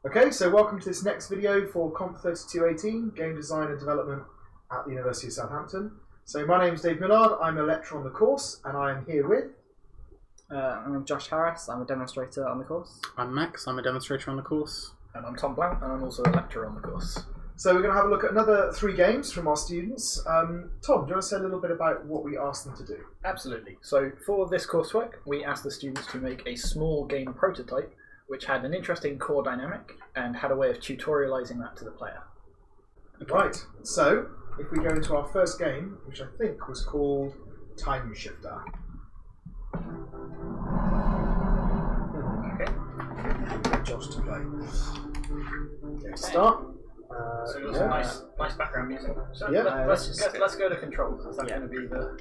Okay, so welcome to this next video for COMP3218, Game Design and Development at the University of Southampton. So my name is Dave Millard, I'm a lecturer on the course, and I am here with... I'm Josh Harris, I'm a demonstrator on the course. I'm Max, I'm a demonstrator on the course. And I'm Tom Blount, and I'm also a lecturer on the course. So we're going to have a look at another 3 games from our students. Tom, do you want to say a little bit about what we asked them to do? Absolutely. So for this coursework, we asked the students to make a small game prototype which had an interesting core dynamic and had a way of tutorializing that to the player. Right, so if we go into our first game, which I think was called Time Shifter. Okay. Get Josh to play. Okay, start. So it was some nice background music. So Yeah. let's go to controls. Is that going to be the...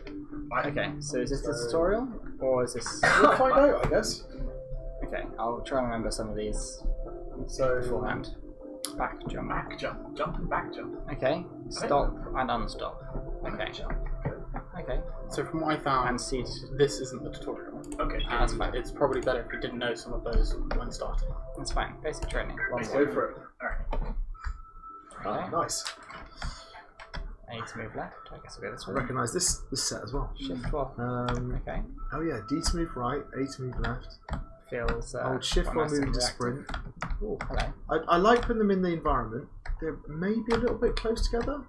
Okay, so is this the tutorial, or is this... We'll find out, I guess. Okay, I'll try and remember some of these So beforehand. Back jump. Back jump. Jump and back jump. Okay, stop and unstop. Okay. Okay. So from what I found, And seed. this isn't the tutorial. Okay. That's fine. It's probably better if you didn't know some of those when starting. That's fine. Basic training. let's go for it. Alright. Ah, nice. I need to move left. I guess I'll go this I way. recognise this set as well. Shift 12. Okay. Oh yeah, D to move right, A to move left. Feels. I would shift while nice and moving to reactive. sprint. Oh, hello. I like putting them in the environment. They're maybe a little bit close together.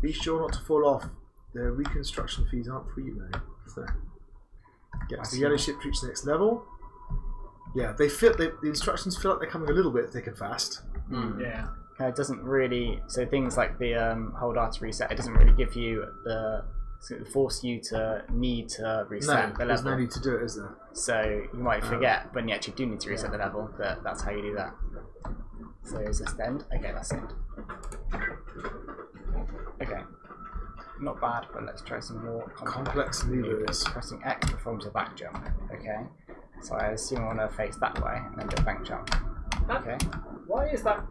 Be sure not to fall off. The reconstruction fees aren't for you though. So get to the yellow ship to reach the next level. Yeah, they feel the instructions feel like they're coming a little bit thick and fast. Yeah. It doesn't really. So things like the hold R to reset, it doesn't really give you the. So it force you to need to reset the there's level. no need to do it, is there? So you might forget when you actually do need to reset the level that that's how you do that. So is this the end? Okay, that's the end. Okay. Not bad, but let's try some more Complex levers. Pressing X performs a back jump. Okay. So I assume I want to face that way and then do a bank jump. Okay. Why is that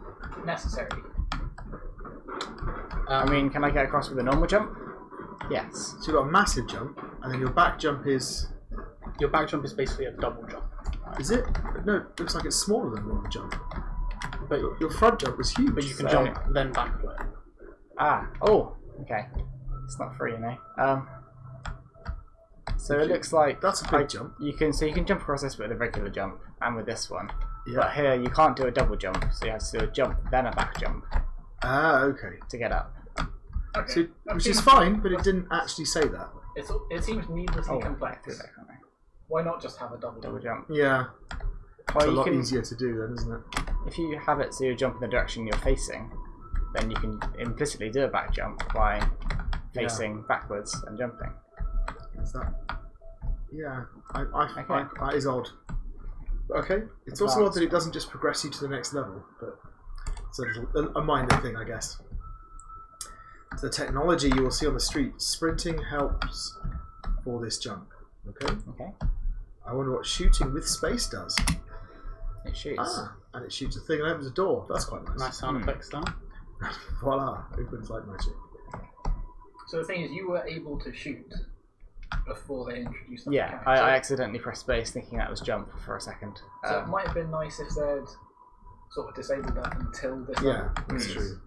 necessary? I mean, can I get across with a normal jump? Yes. So you've got a massive jump, and then your back jump is... Your back jump is basically a double jump. Is it? No, it looks like it's smaller than normal jump. But Your front jump was huge. you can So- jump then backflip. Ah. Oh. Okay. It's not free, you know. So it looks like That's a big jump. you can jump across this with a regular jump and with this one. Yeah. But here you can't do a double jump, so you have to do a jump then a back jump Ah, okay. to get up. Okay. So, which is fine, but it didn't actually say that. It seems needlessly Through complex. there, can't I? Why not just have a double Double jump? jump. Yeah. Well, It's a you lot can, easier to do then, isn't it? if you have it so you jump in the direction you're facing, then you can implicitly do a back jump by facing backwards and jumping. Is that? Yeah. Okay. That is odd. Okay. It's also odd that it doesn't just progress you to the next level, but it's a minor thing, I guess. So the technology you will see on the street. Sprinting helps for this jump. Okay. Okay. I wonder what shooting with space does. It shoots. Ah, and it shoots a thing and opens a door. That's quite nice. Nice sound effects then. Voila, opens like magic. So the thing is, you were able to shoot before they introduced that Yeah, mechanic. I accidentally pressed space thinking that was jump for a second. So it might have been nice if they'd sort of disabled that until this Yeah, level. that's true.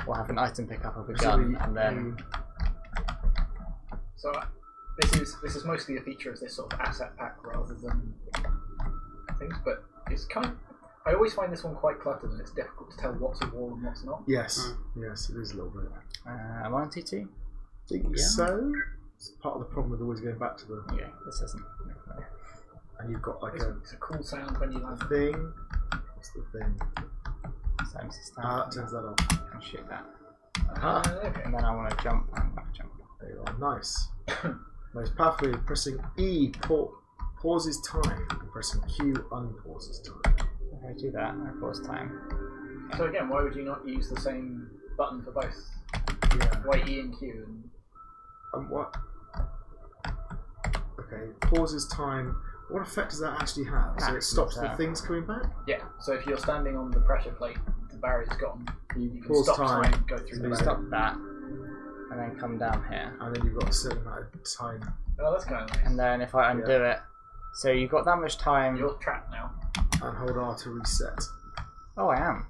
Or have an item pick up of a Presumably gun and then... So this is mostly a feature of this sort of asset pack rather than things, but it's kind of... I always find this one quite cluttered and it's difficult to tell what's a wall and what's not. Yes, yes, it is a little bit. am I on T2? I think so. It's part of the problem with always going back to the... Yeah, this isn't. And you've got like It's a cool sound when you land. a thing. What's the thing? Same system. Ah, that turns that off. And shoot that. Okay. And then I want to jump and back jump. There you are. Nice. Most powerfully, pressing E pauses time, and pressing Q unpauses time. If I do that, I pause time. So again, why would you not use the same button for both? Yeah. Why E and Q? And What? Okay, pauses time. What effect does that actually have? So it stops the things coming back? yeah, so if you're standing on the pressure plate, the barrier's gone. You can Pause stop time. time and go through So the you barrier. stop that, and then come down here. And then you've got a certain amount of time. Oh, that's kind of nice. And then if I undo it, so you've got that much time. You're trapped now. And hold R to reset. Oh, I am.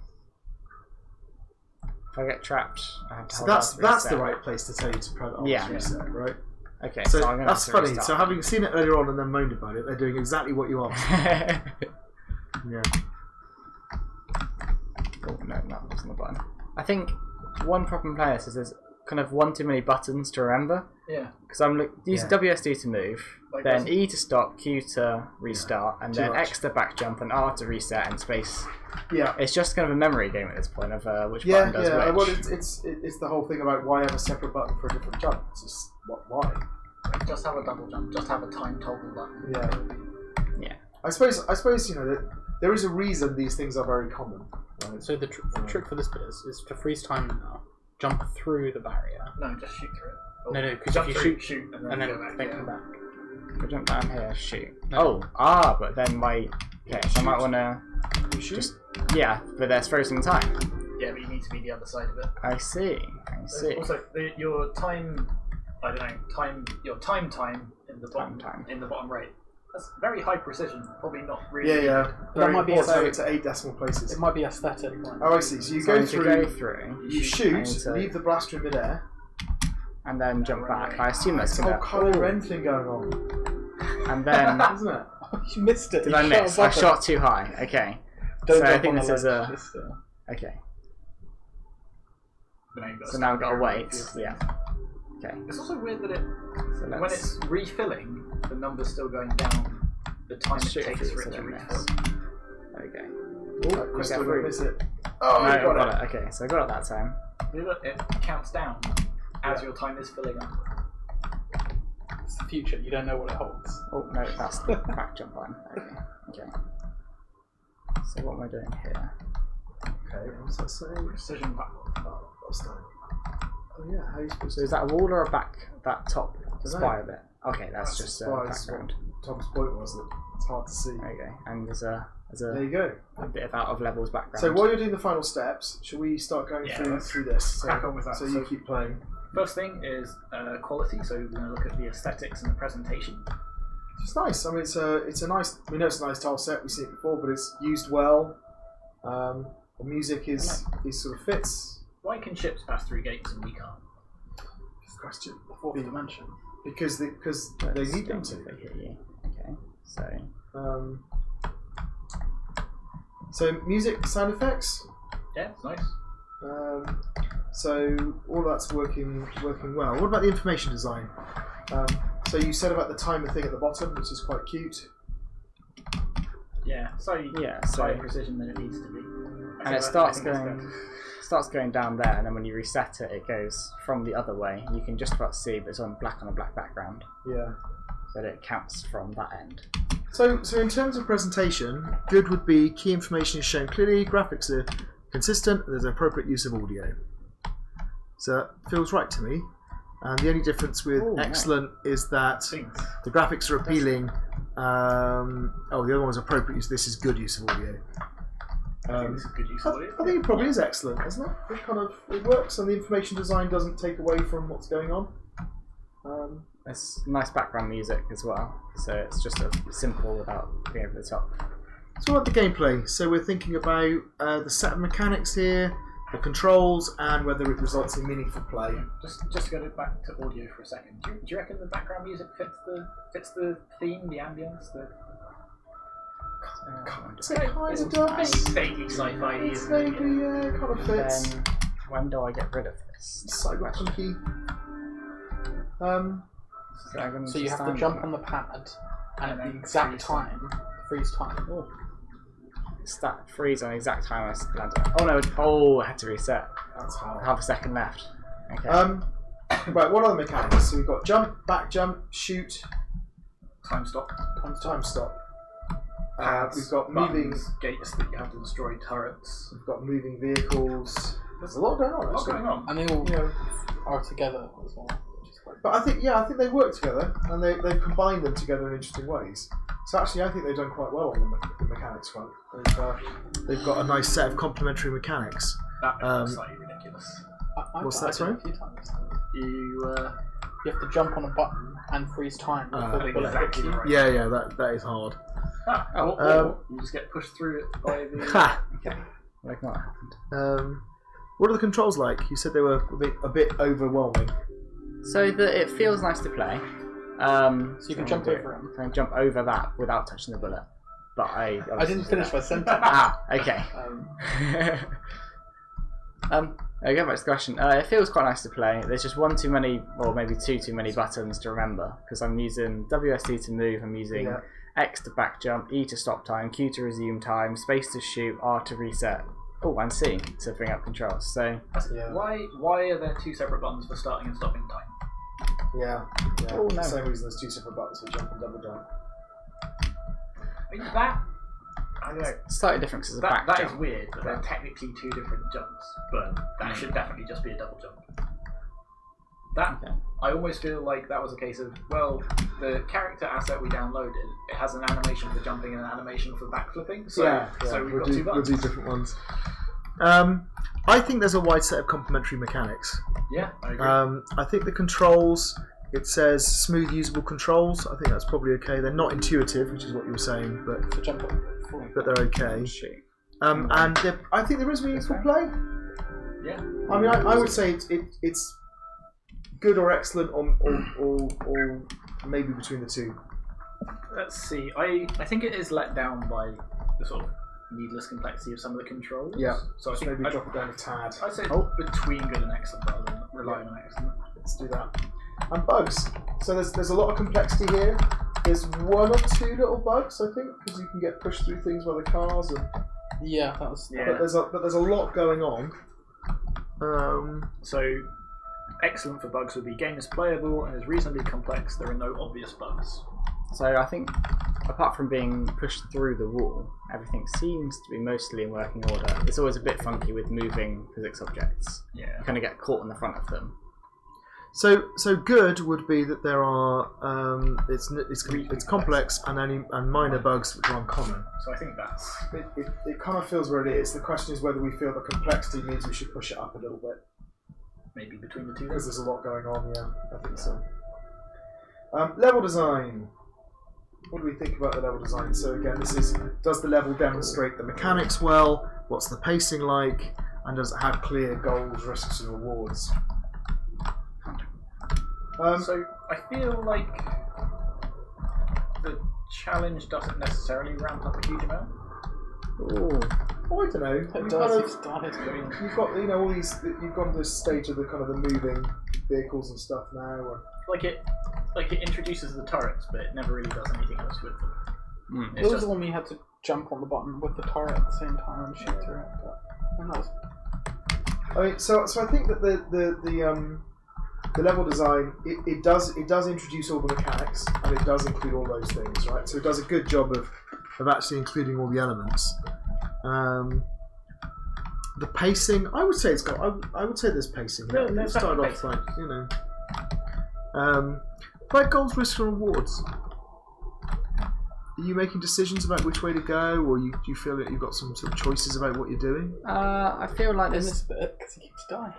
If I get trapped, I have to So hold that's R to the reset. right place to tell you to press Yeah. reset, right? Okay, So I'm gonna that's have to funny. restart. So having seen it earlier on and then moaned about it, they're doing exactly what you asked. Yeah. Oh no, that wasn't the button. I think one problem playing this is there's kind of one too many buttons to remember. Yeah. Because I'm using WSD to move, Like then doesn't- E to stop, Q to restart, and Too then much. X to back jump, and R to reset, and space. Yeah. It's just kind of a memory game at this point of which Yeah, button does yeah. which. Well, it's the whole thing about why have a separate button for a different jump. It's just why. Like, just have a double jump. Just have a time toggle button. Yeah. Yeah. I suppose you know that there is a reason these things are very common. Right? So the trick for this bit is to freeze time now, jump through the barrier. No, just shoot through it. Oh, No, because jump if you through, shoot and then go back. come back. I jump down here, shoot. No. Oh, but then my... Okay, so I might want to Shoot. just... Yeah, but there's frozen time. Yeah, but you need to be the other side of it. I see, I There's see. also your time. I don't know. Your time in the bottom Time. in the bottom right. That's very high precision. Probably not really. Yeah, yeah. That Very might be important to have so- it to 8 decimal places. It might be aesthetic. Oh, I see. So you So I go need to through, go through, you I shoot, need to- leave the blaster in midair. and then jump back. I assume that's There's a going whole to... colour end thing going on, And then... isn't it? You missed it. Did You I shot miss? above I it. shot too high. Okay. Don't So I jump think on this the is ledge, a... just, Okay. But now you've got So to now I've stand got to there wait. and feel- Yeah. Okay. It's also weird that So when let's it's refilling, the number's still going down. The time it shoot takes through for so it to I don't refill. miss. There we go. Oh, Crystal, through. don't miss it. Oh, No, you got I it. Okay, so I got it that time. Look, it counts down as your time is filling up. It's the future. You don't know what it holds. Oh no, that's the back jump button. Okay. Okay. So what am I doing here? Okay, what's that saying? Precision platform. Oh, that's done. Oh yeah, how are you supposed So to... is that a wall or a back? That top Dunno. spire bit? Okay, that's That's just as far as background. Tom's point was that it's hard to see. There you go. And there's a There you go. bit of out of levels background. So while you're doing the final steps, should we start going Yeah, through let's this? So, crack on with that. So you keep playing. First thing is quality. So we're going to look at the aesthetics and the presentation. It's nice. I mean, it's a nice. We know it's a nice tile set. We've seen it before, but it's used well. The music is sort of fits. Why can ships pass through gates and we can't? Good question. The fourth dimension. Because they Let's need them see if to. they hit you. Okay. So music, sound effects. Yeah, it's nice. So all of that's working well. What about the information design? So you said about the timer thing at the bottom, which is quite cute. Yeah, slightly Yeah, so higher precision than it needs to be. and it starts going down there, and then when you reset it, it goes from the other way. You can just about see, but it's on a black background, Yeah. but it counts from that end. So in terms of presentation, good would be key information is shown clearly, graphics are consistent, there's appropriate use of audio. So that feels right to me. And the only difference with Ooh, excellent is that Things. the graphics are appealing. The other one was appropriate use. This is good use of audio. I think this is good use of audio. I think it probably is excellent, isn't it? It works, and the information design doesn't take away from what's going on. There's nice background music as well, so it's just a simple without being over the top. So what about the gameplay? So we're thinking about the set of mechanics here, the controls, and whether it results in meaningful play. Just to go back to audio for a second. Do you reckon the background music fits the theme, the ambience, the It kind of does. vaguely sci-fi, It's isn't it? vaguely, yeah, kind of fits. Then when do I get rid of this? Cyberpunky. So you have to jump on the pad, and at the exact time, freeze time. Oh. Freeze on the exact time I landed. Oh no! Oh, I had to reset. That's hard. Half a second left. Okay. Right, what are the mechanics? So we've got jump, back jump, shoot, Time stop. time stop. Pads, We've got moving. buttons, gates that you have to destroy, turrets. We've got moving vehicles. There's a lot going on. What's Actually. going on? And they all Yeah. are together as well, which is quite But I think they work together, and they've combined them together in interesting ways. So actually, I think they've done quite well on the mechanics front. They've got a nice set of complementary mechanics. That Um, is slightly ridiculous. What's that, I've done sorry? it a few times. You You have to jump on a button and freeze time before the bullet hits exactly you. right. Yeah, that is hard. Or Um, you just get pushed through it by the. Ha! okay. like not happened. What are the controls like? You said they were a bit overwhelming. So it feels nice to play. So you can jump over him. I can jump over that without touching the bullet. But I didn't finish my sentence. Okay. I go back to the question. It feels quite nice to play. There's just one too many, or maybe two too many buttons to remember, because I'm using WSD to move, I'm using X to back jump, E to stop time, Q to resume time, space to shoot, R to reset, and C to bring up controls. So why are there two separate buttons for starting and stopping time? Yeah. Oh, no. Same reason there's two separate buttons for jump and double jump. I mean, that, I don't know. Slightly different because it's a back That jump. is weird, that they're technically two different jumps, but that should definitely just be a double jump. I almost feel like that was a case of, well, the character asset we downloaded, it has an animation for jumping and an animation for backflipping, so we've got two buttons. We'll do different ones. I think there's a wide set of complementary mechanics. Yeah, I agree. I think the controls, it says smooth usable controls. I think that's probably okay. They're not intuitive, which is what you were saying, but they're okay. And I think there is meaningful play. Yeah. I mean, I would say it's good or excellent, or maybe between the two. Let's see. I think it is let down by the sort of needless complexity of some of the controls. Yeah. So I think maybe drop it down a tad. I'd say between good and excellent rather than relying on excellent. Let's do that. And bugs. So there's a lot of complexity here. There's one or two little bugs, I think, because you can get pushed through things by the cars. And, But there's a lot going on. So excellent for bugs would be game is playable and is reasonably complex. There are no obvious bugs. So I think, apart from being pushed through the wall, everything seems to be mostly in working order. It's always a bit funky with moving physics objects. Yeah. You kind of get caught in the front of them. So good would be that there are it's complex and minor bugs which are uncommon. So I think that's it kind of feels where it is. The question is whether we feel the complexity means we should push it up a little bit. maybe between the two. Because there's a lot going on. Yeah, I think so. Level design. What do we think about the level design? So again, this is, does the level demonstrate the mechanics well? What's the pacing like? And does it have clear goals, risks, and rewards? So I feel like the challenge doesn't necessarily ramp up a huge amount. Oh, I don't know. You've got all these. You've got this stage of the kind of the moving vehicles and stuff now. Like it introduces the turrets, but it never really does anything else with them. It was the one where you had to jump on the button with the turret at the same time and shoot through it. And that was... I mean, so I think that the level design it does introduce all the mechanics and it does include all those things, right? So it does a good job of actually including all the elements. The pacing, I would say it's got. I would say there's pacing. Let's start off like like goals, risks, and rewards. Are you making decisions about which way to go, or do you feel that you've got some sort of choices about what you're doing? I feel like in there's this bit because he keeps dying.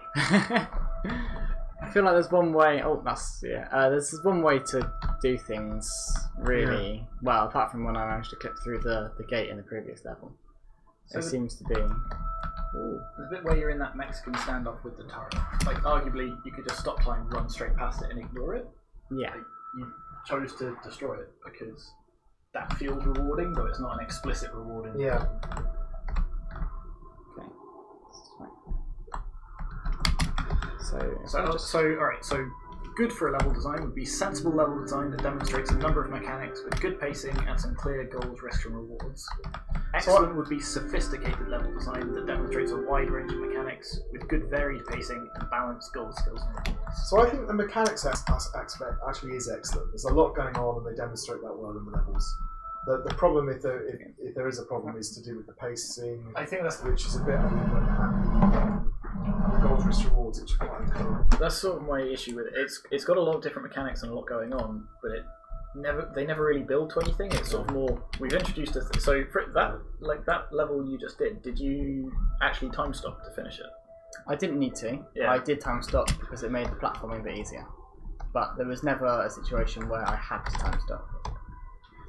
I feel like there's one way. Oh, there's one way to do things really well, apart from when I managed to clip through the gate in the previous level. So it seems to be. There's a bit where you're in that Mexican standoff with the turret. Like, arguably, you could just stop time, run straight past it, and ignore it. Yeah. Like, you chose to destroy it because that feels rewarding, though it's not an explicit rewarding. Yeah. Okay. So good for a level design would be sensible level design that demonstrates a number of mechanics with good pacing and some clear goals, risks, and rewards. Excellent would be sophisticated level design that demonstrates a wide range of mechanics with good varied pacing and balanced goals, skills, and rewards. So I think the mechanics aspect actually is excellent. There's a lot going on, and they demonstrate that well in the levels. The problem, if there is a problem, is to do with the pacing. I think that's which is a bit uneven. The goals, risks, rewards, which are quite uneven. That's sort of my issue with it. It's got a lot of different mechanics and a lot going on, but they never really build to anything. It's sort of more, we've introduced a so for that level you just did you actually time stop to finish it? I didn't need to. Yeah. I did time stop because it made the platforming a bit easier. But there was never a situation where I had to time stop.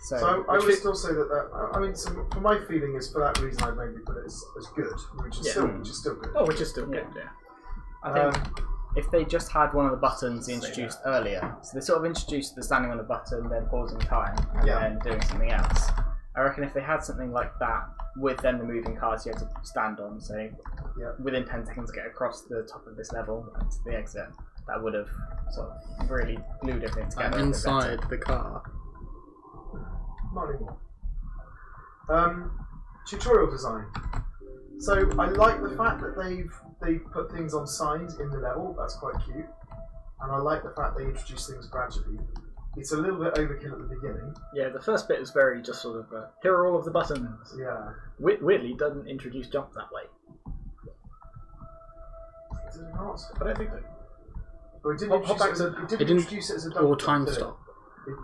So I would still say that. I mean, for my feeling is for that reason I maybe put it as good, which is still good. Oh, which is still good. Yeah. I think if they just had one of the buttons introduced earlier, so they sort of introduced the standing on a button, then pausing time, and then doing something else. I reckon if they had something like that with then removing cards you had to stand on, so within 10 seconds get across the top of this level and to the exit, that would have sort of really glued everything together. Inside the car. Not anymore. Tutorial design. So I like the fact that they've put things on signs in the level. That's quite cute. And I like the fact they introduce things gradually. It's a little bit overkill at the beginning. Yeah, the first bit is very just sort of here are all of the buttons. Yeah. Weirdly, doesn't introduce jump that way. Does it not? I don't think so. Well, it didn't introduce it as a double or time jump, stop.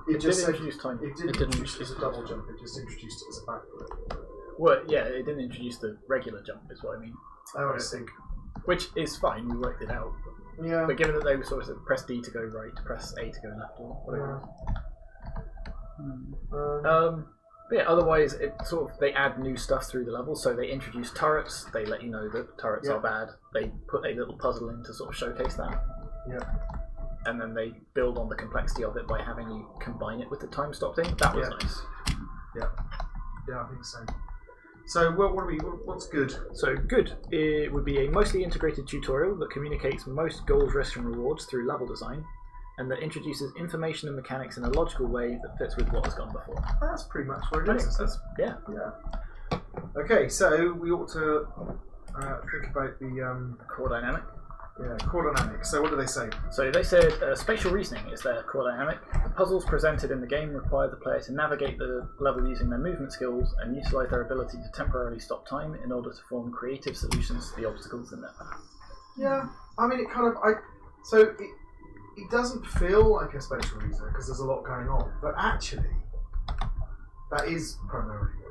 It just didn't said introduce time. It didn't introduce it as a double jump. It just introduced it as a back flip. Well, yeah, it didn't introduce the regular jump, is what I mean. Oh, I think. Which is fine. We worked it out. Yeah. But given that they were sort of press D to go right, press A to go left, or whatever. But yeah, otherwise it sort of they add new stuff through the level. So they introduce turrets. They let you know that turrets are bad. They put a little puzzle in to sort of showcase that. Yeah. And then they build on the complexity of it by having you combine it with the time stop thing. That was nice. Yeah. Yeah, I think so. So what's good? So good. It would be a mostly integrated tutorial that communicates most goals, risks, and rewards through level design, and that introduces information and mechanics in a logical way that fits with what has gone before. That's pretty much what it is. Yeah. Okay, so we ought to think about the Core dynamic. Yeah, core dynamic. So what do they say? So they said spatial reasoning is their core dynamic. The puzzles presented in the game require the player to navigate the level using their movement skills and utilise their ability to temporarily stop time in order to form creative solutions to the obstacles in their path. Yeah, I mean it kind of it doesn't feel like a spatial reasoner because there's a lot going on, but actually that is primarily what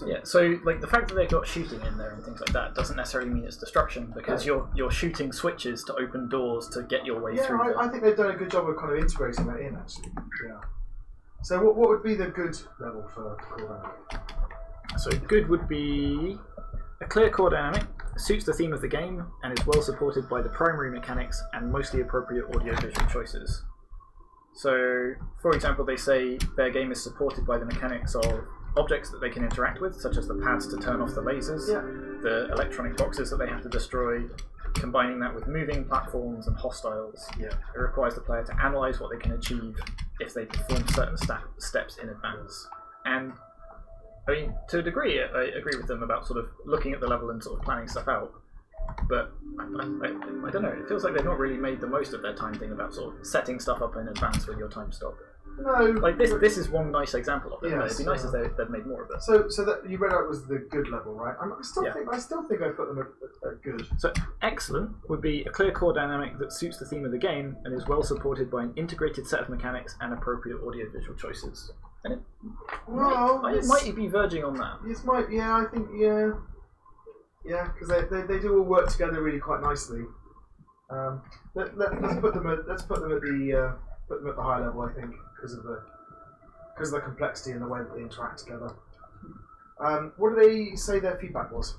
it is. So like the fact that they've got shooting in there and things like that doesn't necessarily mean it's destruction because you're shooting switches to open doors to get your way through. Yeah, I think they've done a good job of kind of integrating that in actually. Yeah. So what would be the good level for core dynamic? So good would be a clear core dynamic, suits the theme of the game, and is well supported by the primary mechanics and mostly appropriate audio-visual choices. So, for example, they say their game is supported by the mechanics of objects that they can interact with, such as the pads to turn off the lasers, the electronic boxes that they have to destroy, combining that with moving platforms and hostiles. It requires the player to analyse what they can achieve if they perform certain steps in advance. And I mean, to a degree, I agree with them about sort of looking at the level and sort of planning stuff out. But I don't know, it feels like they've not really made the most of their time thing about sort of setting stuff up in advance with your time stop. No. Like this is one nice example of it, but it'd be nice if they'd made more of it. So that you read out was the good level, right? I still think I put them at good. So excellent would be a clear core dynamic that suits the theme of the game and is well supported by an integrated set of mechanics and appropriate audio-visual choices. And it might be verging on that. It might, I think, because they do all work together really quite nicely. Let's put them at the high level, I think, because of the complexity and the way that they interact together. What do they say their feedback was?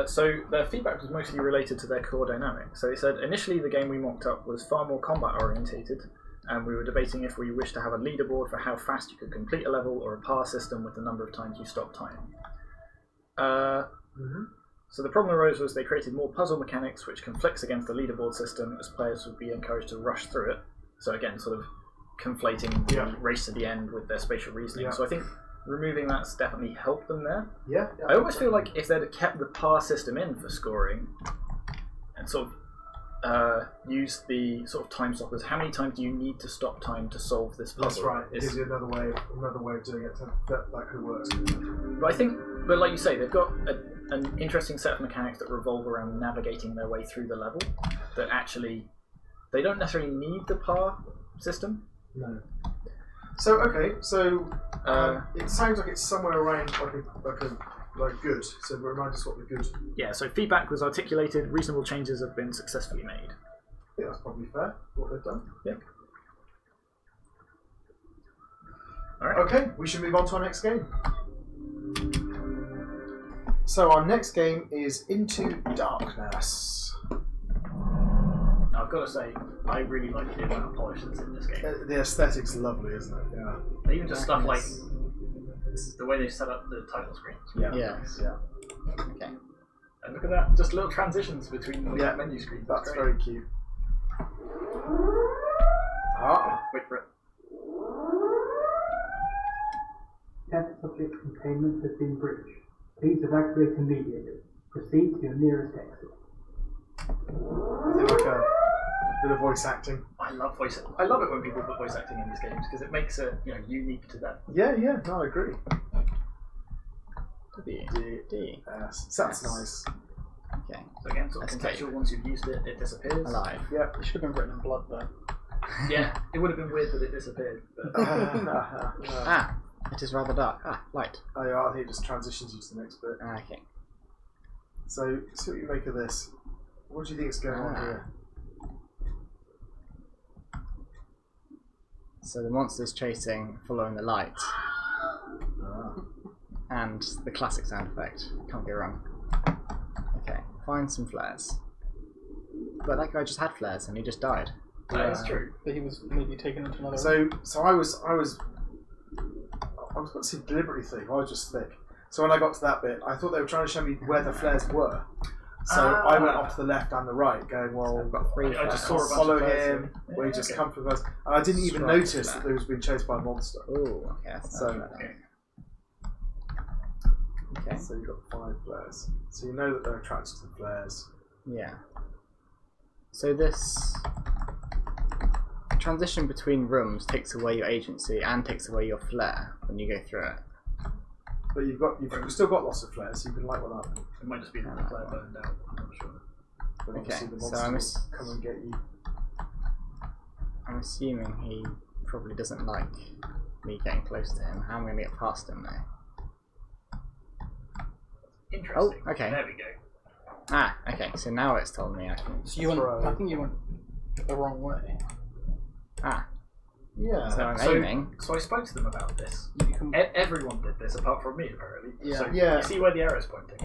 So their feedback was mostly related to their core dynamic. So they said initially the game we mocked up was far more combat orientated, and we were debating if we wished to have a leaderboard for how fast you could complete a level or a par system with the number of times you stop time. So the problem arose was they created more puzzle mechanics which conflicts against the leaderboard system as players would be encouraged to rush through it. So again, sort of conflating the race to the end with their spatial reasoning. So I think removing that's definitely helped them there. I always feel like if they'd kept the par system in for scoring and sort of use the sort of time stoppers, how many times do you need to stop time to solve this puzzle? That's right. It gives you another way of doing it. That could work. But like you say, they've got an interesting set of mechanics that revolve around navigating their way through the level. That actually, they don't necessarily need the par system. No. So it sounds like it's somewhere around like good. So remind us what the good. Yeah. So feedback was articulated. Reasonable changes have been successfully made. I think that's probably fair. What they've done. Yeah. Alright. Okay, we should move on to our next game. So our next game is Into Darkness. Now, I've got to say, I really like the amount of polish that's in this game. The aesthetic's lovely, isn't it? Yeah. Even just stuff like the way they set up the title screens. Yeah. Yes. Yeah. Okay. And look at that, just little transitions between the menu screens. That's great. very cute. Ah. Wait for it. Test subject containment has been breached. Please evacuate immediately. Proceed to your nearest exit. I think like a bit of voice acting. I love it when people put voice acting in these games because it makes it unique to them. Yeah, no, I agree. D. Yes, that's nice. Okay. So again, sort of contextual. Once you've used it, it disappears. Alive. Yeah. It should have been written in blood though. Yeah, it would have been weird that it disappeared. But Ah, it is rather dark. Ah, light. Oh, yeah, I think it just transitions you to the next bit. Okay. So, see what you make of this. What do you think is going on here? So the monster's chasing, following the light, Ah. and the classic sound effect. Can't go wrong. Okay, find some flares. But that guy just had flares and he just died. that's true. But he was maybe taken into another. So I was about to say deliberately thick. I was just thick. So when I got to that bit, I thought they were trying to show me where the flares were. So I went off to the left and the right, going, well, I've got 3 I flares. just saw a bunch follow of flares him, here. where he just come from the first. And I didn't even Strike notice flare. that they was being chased by a monster. Ooh, okay, that's So- not bad. Okay. So you've got 5 flares. So you know that they're attracted to the flares. Yeah. So this transition between rooms takes away your agency and takes away your flair when you go through it. But you've still got lots of flares, so you can light one up. It might just be that the player burned out. I'm not sure. But obviously Okay, the so monster will come and get you. I'm assuming he probably doesn't like me getting close to him. How am I going to get past him now? Interesting. Oh, okay. There we go. Ah, okay, so now it's told me I can... So you went. Throw. I think you went the wrong way. Ah, Yeah. so I'm aiming. So I spoke to them about this. You can. Everyone did this apart from me, apparently. Yeah. So Yeah. you see where the arrow's pointing?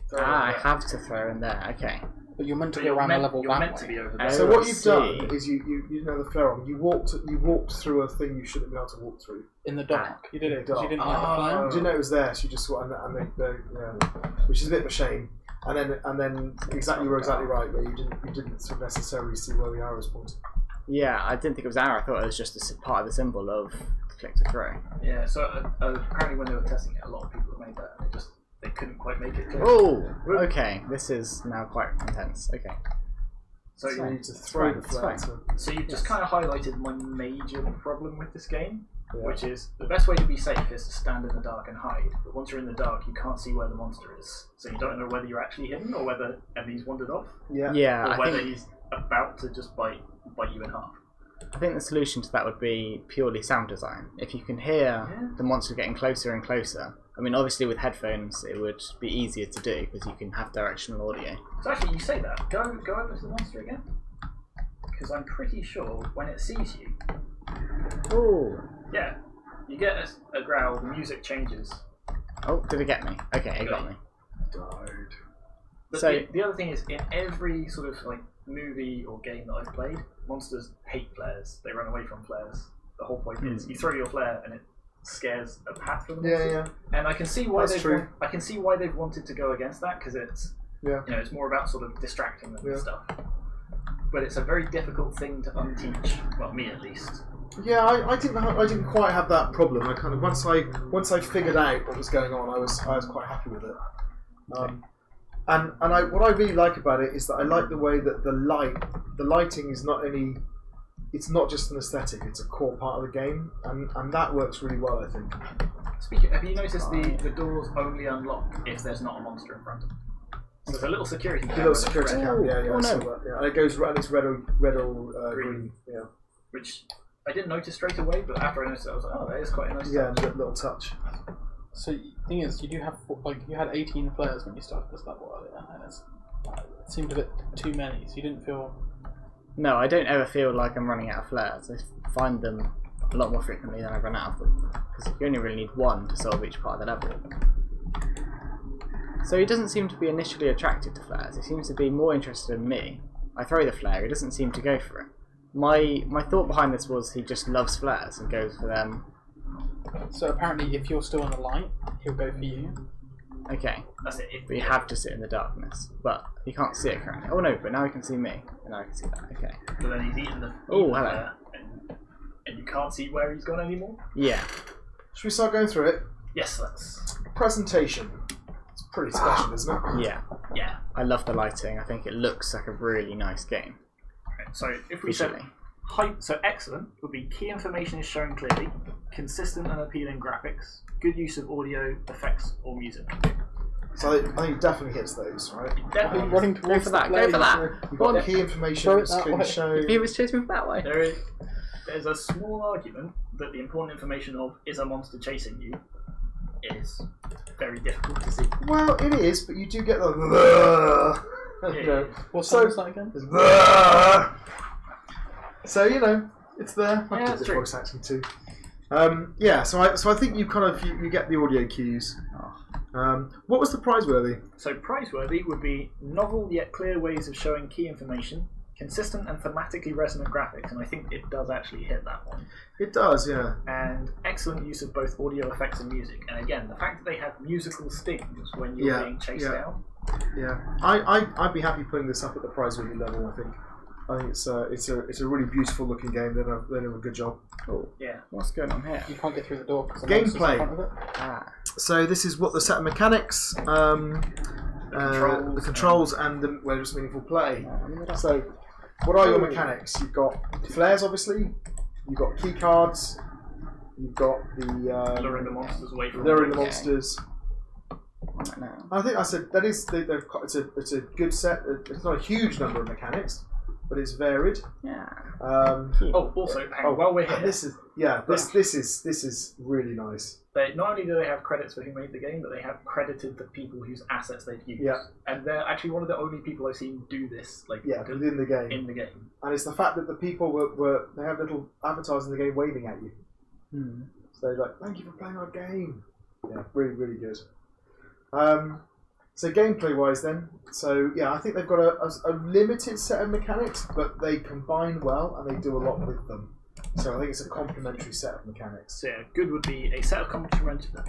Throw it I there. have to throw in there, okay. But you're meant to So go around the meant, level you're that meant way. to be over Oh. there. So I what you've see. done is you know the flare on. You walked through a thing you shouldn't be able to walk through. In the dark. You did it because you didn't like the Oh. flame. You didn't know it was there, so you just saw it, and which is a bit of a shame. And then you were exactly right, but you didn't sort of necessarily see where the arrow was pointing. Yeah, I didn't think it was arrow, I thought it was just a part of the symbol of click to throw. Yeah, so apparently when they were testing it, a lot of people have made that and they couldn't quite make it clear. Oh, okay, this is now quite intense, okay. So You need to throw the It's flare. fine. So you've just kind of highlighted my major problem with this game, Yeah. which is the best way to be safe is to stand in the dark and hide. But once you're in the dark, you can't see where the monster is, so you don't know whether you're actually hidden or whether he's wandered off, Yeah. Yeah, or I whether think, he's about to just bite you in half. I think the solution to that would be purely sound design. If you can hear the monster getting closer and closer, I mean obviously with headphones it would be easier to do because you can have directional audio. So actually, you say that. Go over to the monster again, because I'm pretty sure when it sees you, Oh, yeah, you get a growl. The music changes. oh, did it get me? Okay, it got me. Died. But So- the other thing is, in every sort of like movie or game that I've played, monsters hate flares. They run away from flares. The whole point is you throw your flare and it scares a path from the monster. Yeah. And I can see why That's true. I can see why they've wanted to go against that because it's Yeah. it's more about sort of distracting them Yeah. and stuff. But it's a very difficult thing to unteach. Well, me at least. Yeah, I didn't quite have that problem. I kind of once I figured out what was going on, I was quite happy with it. What I really like about it is that I like the way that the lighting is it's not just an aesthetic; it's a core part of the game, and that works really well, I think. Speaking, have you noticed the doors only unlock if there's not a monster in front of them? So there's a little security The camera. little security that's red, cam, yeah, Oh, I saw no. that, yeah. And it goes and it's red or green, yeah. which I didn't notice straight away, but after I noticed it, I was like, oh, that is quite a nice Yeah, touch. little touch. So the thing is, you do have you had 18 flares when you started this level earlier, and it seemed a bit too many. So you didn't feel. No, I don't ever feel like I'm running out of flares. I find them a lot more frequently than I run out of them, because you only really need one to solve each part of the level. So he doesn't seem to be initially attracted to flares. He seems to be more interested in me. I throw the flare, he doesn't seem to go for it. My thought behind this was he just loves flares and goes for them. So apparently, if you're still in the light, he'll go for you. Okay, That's it. but you have to sit in the darkness. But he can't see it currently. Oh no, but now he can see me. And now I can see that. Okay. But then he's eaten the. Oh, eaten hello. there, and you can't see where he's gone anymore. Yeah. Should we start going through it? Yes, that's. Presentation. It's pretty special, isn't it? Yeah. Yeah. I love the lighting. I think it looks like a really nice game. Okay, so if we said Visually. so excellent would be key information is shown clearly, consistent and appealing graphics, good use of audio, effects, or music. So I think it definitely hits those, right? Definitely. Running Go towards for the that. Go flare, for that. You've Go got on. key information Throw it that's that clearly way. shown. He was chasing me that way. There's a small argument that the important information of is a monster chasing you is very difficult to see. Well, it is, but you do get the. You know, What So- song was that again? so you know, it's there. I Yeah, did that's the true. voice acting too. Yeah, so I think you kind of you get the audio cues. What was the prizeworthy? So prizeworthy would be novel yet clear ways of showing key information, consistent and thematically resonant graphics, and I think it does actually hit that one. It does, yeah. And excellent use of both audio effects and music. And again, the fact that they have musical stings when you're Yeah, being chased yeah. down. Yeah, I'd be happy putting this up at the prizeworthy level. I think it's a really beautiful looking game. They did a good job. Cool. Yeah. What's going on here? You can't get through the door because the Gameplay. monster's in front of it. Ah. So this is what the set of mechanics, the controls, and the where it's meaningful play. So, what are your mechanics? You've got flares, obviously. You've got key cards. You've got the Luring the monsters away from luring the Okay. monsters. Right now. I think I said that is it's a good set. It's not a huge number of mechanics, but it's varied. Yeah. Oh, also, hang on, while we're and here, this is really nice. not only do they have credits for who made the game, but they have credited the people whose assets they've used. Yeah. And they're actually one of the only people I've seen do this, Yeah, within the game. in the game. And it's the fact that the people they have little avatars in the game waving at you. So they're like, thank you for playing our game. Yeah, really, really good. So gameplay wise then, so yeah, I think they've got a limited set of mechanics, but they combine well and they do a lot with them. So I think it's a complementary set of mechanics. So yeah, good would be a set of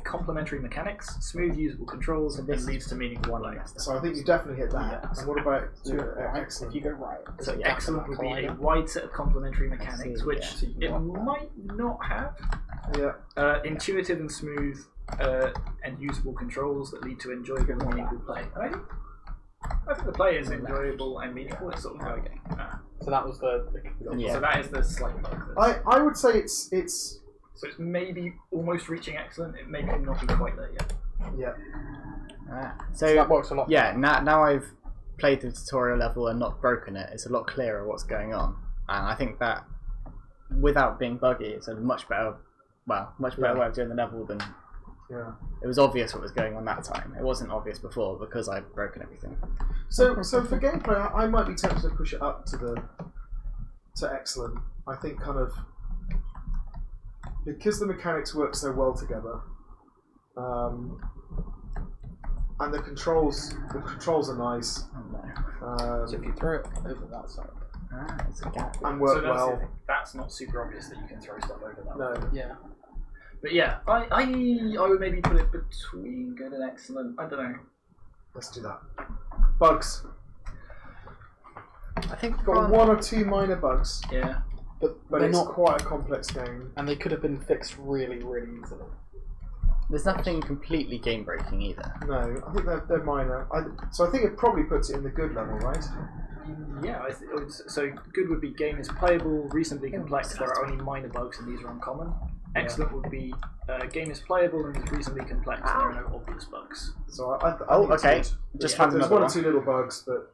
complementary mechanics, smooth usable controls, and leads to meaningful play. So I think you definitely hit that. Yeah. And what about If excellent? you go right. So it's excellent back would to be that a collider. wide set of complementary mechanics, see, which yeah. it might not have. Yeah. Intuitive and smooth and usable controls that lead to enjoyable and meaningful play. And I think the play is enjoyable and meaningful. It's sort of Okay. So that was the Yeah. So that is the slight bug. that's- I would say it's So it's maybe almost reaching excellent. It may not be quite there yet. yeah. So that works a lot. yeah, now I've played the tutorial level and not broken it, it's a lot clearer what's going on. And I think that without being buggy, it's a much better way of doing the level than Yeah. it was obvious what was going on that time. It wasn't obvious before because I'd broken everything. So for gameplay, I might be tempted to push it up to excellent. I think kind of because the mechanics work so well together, and the controls are nice. Oh no. So if you throw it over that side. It's a gap. And work So that's, well. that's not super obvious that you can throw stuff over that. No. Yeah. But yeah, I would maybe put it between good and excellent. I don't know. Let's do that. Bugs. I think Got one or two minor bugs, Yeah. but They're it's not- quite a complex game. And they could have been fixed really, really easily. there's nothing completely game breaking either. No, I think they're minor. So I think it probably puts it in the good level, right? Yeah, so good would be game is playable, reasonably complex. There are only minor bugs and these are uncommon. Excellent would be game is playable and is reasonably complex. And there are no obvious bugs. So I Oh, think it's okay. good. Just Yeah, found There's another one or one. two little bugs, but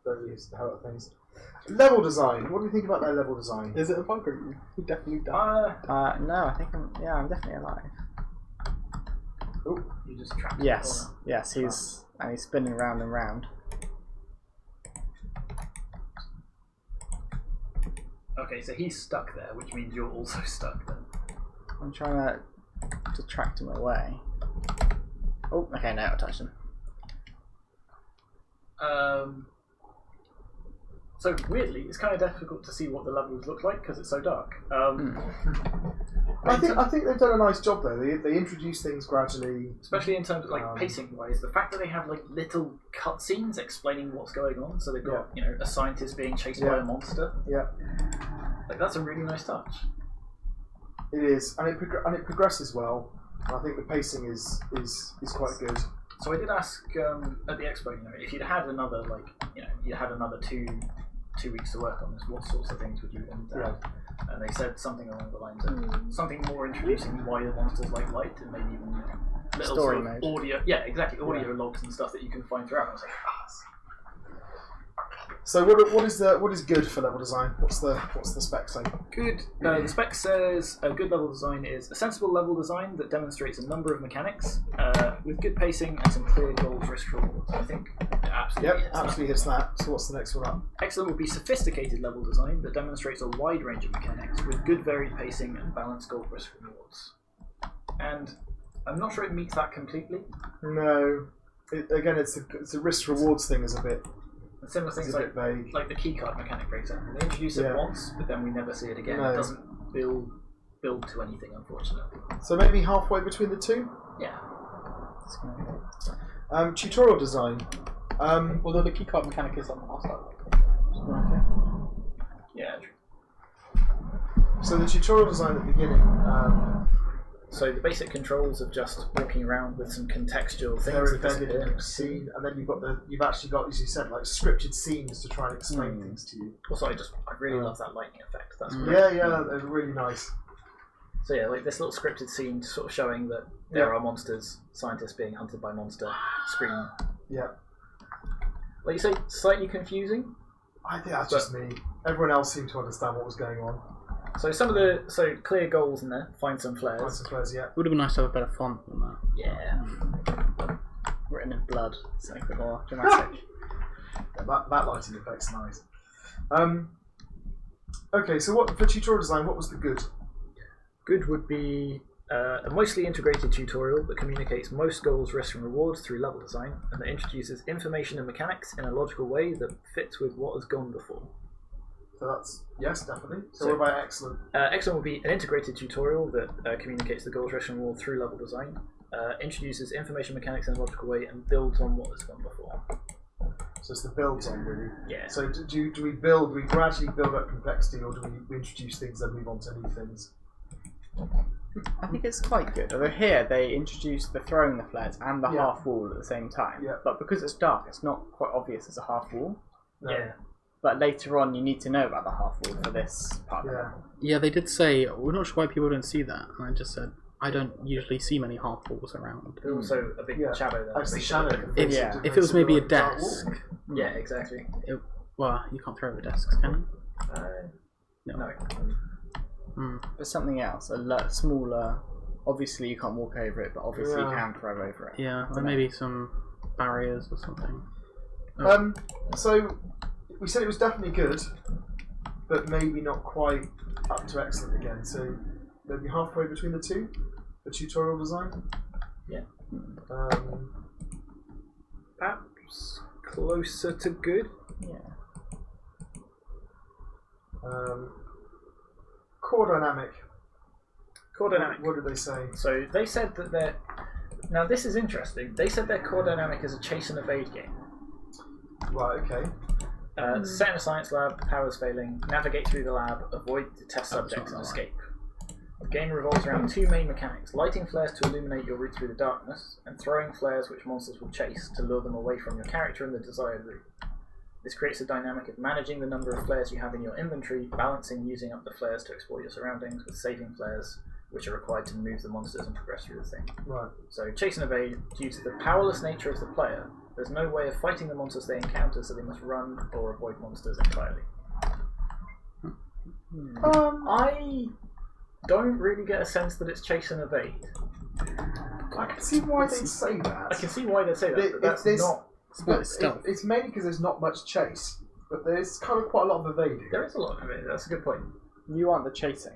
those are the how things. Level design. What do you think about their level design? Is it a bug or you definitely die? No, I think I'm definitely alive. Oh, You just trapped. Yes, yes, he's spinning round and round. Okay, so he's stuck there, which means you're also stuck then. I'm trying to detract him away. Oh, okay, now I touched him. So weirdly, it's kind of difficult to see what the levels look like because it's so dark. I think they've done a nice job though. They introduce things gradually, especially in terms of like pacing wise. The fact that they have like little cutscenes explaining what's going on. So they've got a scientist being chased by a monster. Yeah, like that's a really nice touch. It is, and it progresses well. I think the pacing is quite good. So I did ask at the expo, if you'd had another you had another two weeks to work on this, what sorts of things would you want to have? And they said something along the lines of something more introducing why the monsters like light, and maybe even little story sort of mode. audio, audio logs and stuff that you can find throughout. I was like, So what is good for level design? What's the spec say? good. The spec says a good level design is a sensible level design that demonstrates a number of mechanics with good pacing and some clear goals, risk, rewards. I think it absolutely hits that. So what's the next one up? Excellent would be sophisticated level design that demonstrates a wide range of mechanics with good varied pacing and balanced goal, risk, rewards. And I'm not sure it meets that completely. No. It's a risk rewards thing is a bit. And similar things like the keycard mechanic, for example. They introduce it once, but then we never see it again. No. It doesn't build to anything, unfortunately. So maybe halfway between the two. Yeah. Tutorial design. Although the keycard mechanic is on the last level. Yeah. So the tutorial design at the beginning. So the basic controls of just walking around with some contextual things Very that disappear. scene, and then you've actually got, as you said, like scripted scenes to try and explain things to you. Also, I really love that lightning effect. That's great. They're really nice. So yeah, like this little scripted scene sort of showing that there are monsters, scientists being hunted by monster, screen. Yeah. Like you say, slightly confusing. I think that's just me. Everyone else seemed to understand what was going on. So clear goals in there. Find some flares. Would have been nice to have a better font than that. Yeah. Written in blood, so a bit more dramatic. that lighting effect's nice. Okay, so what for tutorial design? What was the good? Good would be a mostly integrated tutorial that communicates most goals, risks, and rewards through level design, and that introduces information and mechanics in a logical way that fits with what has gone before. So that's yes, definitely. So what about excellent? Excellent would be an integrated tutorial that communicates the goals, risks, and rewards through level design, introduces information mechanics in a logical way, and builds on what has gone before. So it's the builds on really. Yeah. So do we build? We gradually build up complexity, or do we introduce things and move on to new things? I think it's quite good. Although here they introduce the throwing the flares and the half wall at the same time. Yeah. But because it's dark, it's not quite obvious as a half wall. No. Yeah. But later on, you need to know about the half wall for this part of the level. Yeah, they did say, we're not sure why people don't see that. And I just said, I don't usually see many half walls around. There's also a big shadow there. That's the shadow. If it was maybe a desk. Yeah, exactly. Well, you can't throw over desks, can you? No. But something else, a lot smaller. Obviously, you can't walk over it, but obviously you can throw over it. Yeah, or maybe some barriers or something. So we said it was definitely good, but maybe not quite up to excellent again. So maybe halfway between the two, the tutorial design. Yeah. Perhaps closer to good. Yeah. Core dynamic. Core dynamic. What did they say? So they said that their... Now this is interesting. They said their core dynamic is a chase and evade game. Right, okay. Set in a science lab, powers failing, navigate through the lab, avoid the test subjects and escape. The game revolves around two main mechanics: lighting flares to illuminate your route through the darkness, and throwing flares which monsters will chase to lure them away from your character and the desired route. This creates a dynamic of managing the number of flares you have in your inventory, balancing using up the flares to explore your surroundings with saving flares, which are required to move the monsters and progress through the thing. Right. So chase and evade, due to the powerless nature of the player, there's no way of fighting the monsters they encounter, so they must run or avoid monsters entirely. I don't really get a sense that it's chase and evade. I can see why they'd say that. I can see why they say that, but that's not... It's stealth. It's mainly because there's not much chase. but there's kind of quite a lot of evading. There is a lot of it. That's a good point. You aren't the chasing.